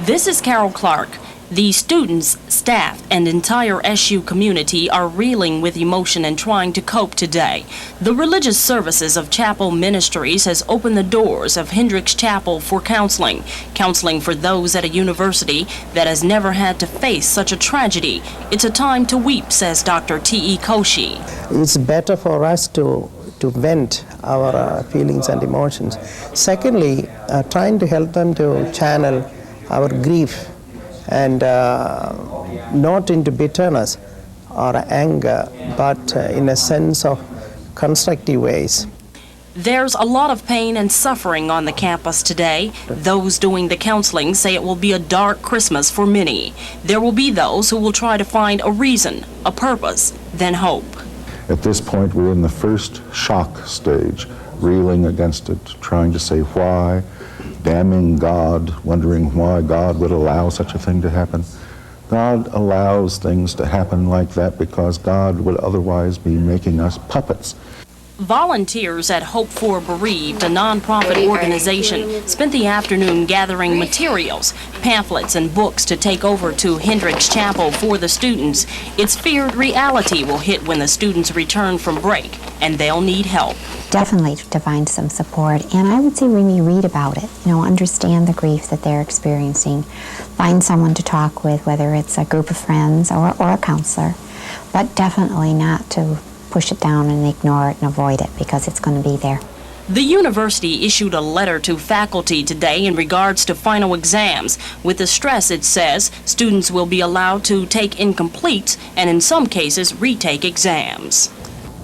This is Carol Clark. The students, staff, and entire SU community are reeling with emotion and trying to cope today. The Religious Services of Chapel Ministries has opened the doors of Hendricks Chapel for counseling. Counseling for those at a university that has never had to face such a tragedy. It's a time to weep, says Dr. T.E. Koshi. It's better for us to vent our feelings and emotions. Secondly, trying to help them to channel our grief and not into bitterness or anger, but in a sense of constructive ways. There's a lot of pain and suffering on the campus today. Those doing the counseling say it will be a dark Christmas for many. There will be those who will try to find a reason, a purpose, then hope. At this point, we're in the first shock stage, reeling against it, trying to say why, damning God, wondering why God would allow such a thing to happen. God allows things to happen like that because God would otherwise be making us puppets. Volunteers at Hope for Bereaved, a nonprofit organization, spent the afternoon gathering materials, pamphlets, and books to take over to Hendricks Chapel for the students. It's feared reality will hit when the students return from break, and they'll need help. Definitely to find some support, and I would say when you read about it, understand the grief that they're experiencing. Find someone to talk with, whether it's a group of friends or a counselor, but definitely not to push it down and ignore it and avoid it, because it's going to be there. The university issued a letter to faculty today in regards to final exams. With the stress, it says, students will be allowed to take incompletes and in some cases retake exams.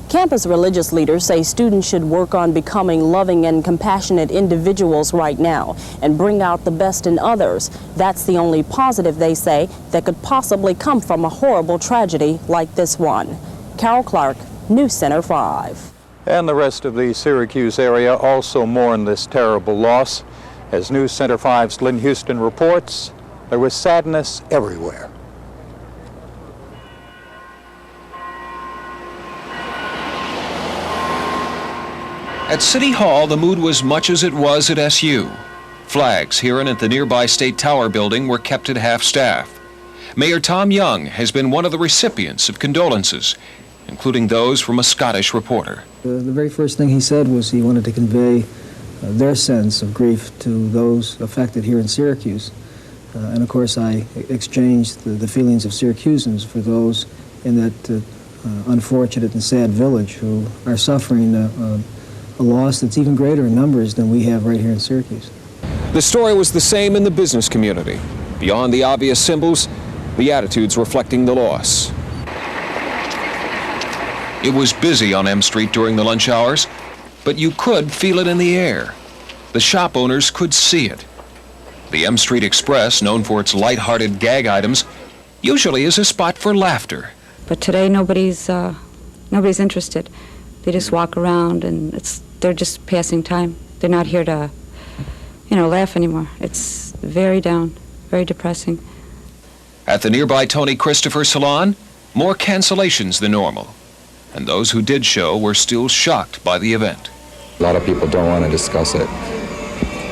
Campus religious leaders say students should work on becoming loving and compassionate individuals right now and bring out the best in others. That's the only positive, they say, that could possibly come from a horrible tragedy like this one. Carol Clark, Newscenter 5. And the rest of the Syracuse area also mourn this terrible loss. As Newscenter 5's Lynn Houston reports, there was sadness everywhere. At City Hall, the mood was much as it was at SU. Flags here and at the nearby State Tower building were kept at half-staff. Mayor Tom Young has been one of the recipients of condolences, including those from a Scottish reporter. The very first thing he said was he wanted to convey their sense of grief to those affected here in Syracuse. And of course I exchanged the feelings of Syracusans for those in that unfortunate and sad village who are suffering a loss that's even greater in numbers than we have right here in Syracuse. The story was the same in the business community. Beyond the obvious symbols, the attitudes reflecting the loss. It was busy on M Street during the lunch hours, but you could feel it in the air. The shop owners could see it. The M Street Express, known for its light-hearted gag items, usually is a spot for laughter. But today nobody's interested. They just walk around and they're just passing time. They're not here to, laugh anymore. It's very down, very depressing. At the nearby Tony Christopher Salon, more cancellations than normal. And those who did show were still shocked by the event. A lot of people don't want to discuss it.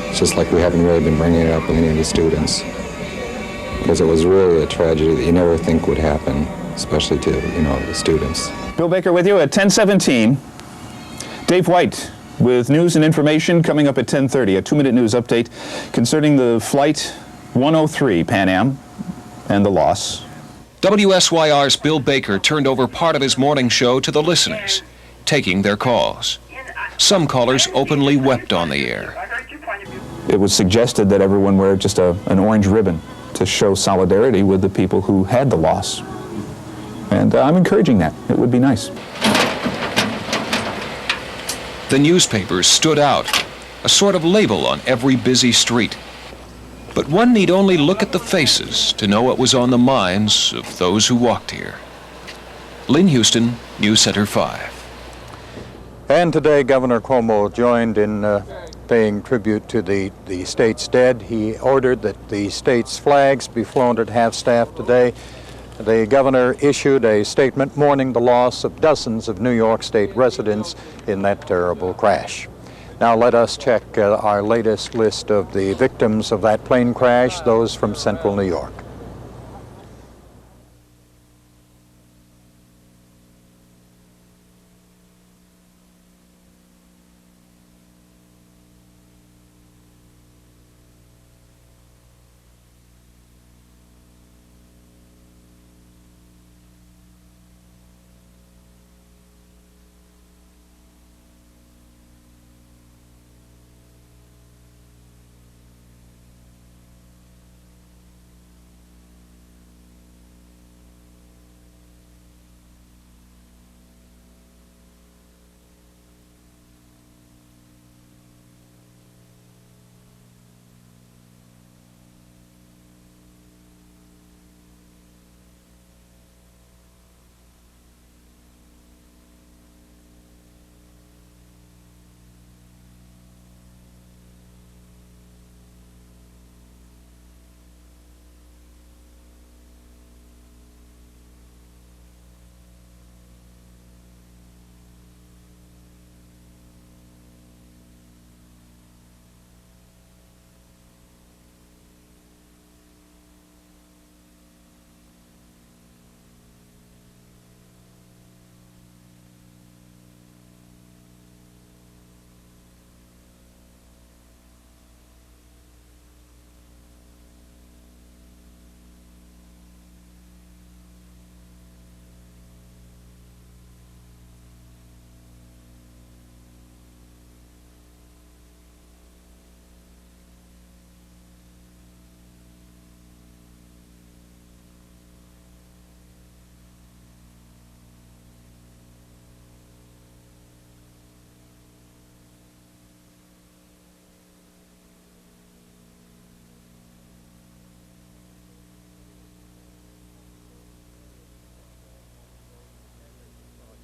It's just like we haven't really been bringing it up with any of the students. Because it was really a tragedy that you never think would happen, especially to, the students. Bill Baker with you at 10:17. Dave White with news and information coming up at 10:30. A 2-minute news update concerning the Flight 103 Pan Am and the loss. WSYR's Bill Baker turned over part of his morning show to the listeners, taking their calls. Some callers openly wept on the air. It was suggested that everyone wear just an orange ribbon to show solidarity with the people who had the loss. And I'm encouraging that. It would be nice. The newspapers stood out, a sort of label on every busy street. But one need only look at the faces to know what was on the minds of those who walked here. Lynn Houston, Newscenter 5. And today, Governor Cuomo joined in paying tribute to the state's dead. He ordered that the state's flags be flown at half-staff today. The governor issued a statement mourning the loss of dozens of New York State residents in that terrible crash. Now let us check our latest list of the victims of that plane crash, those from central New York.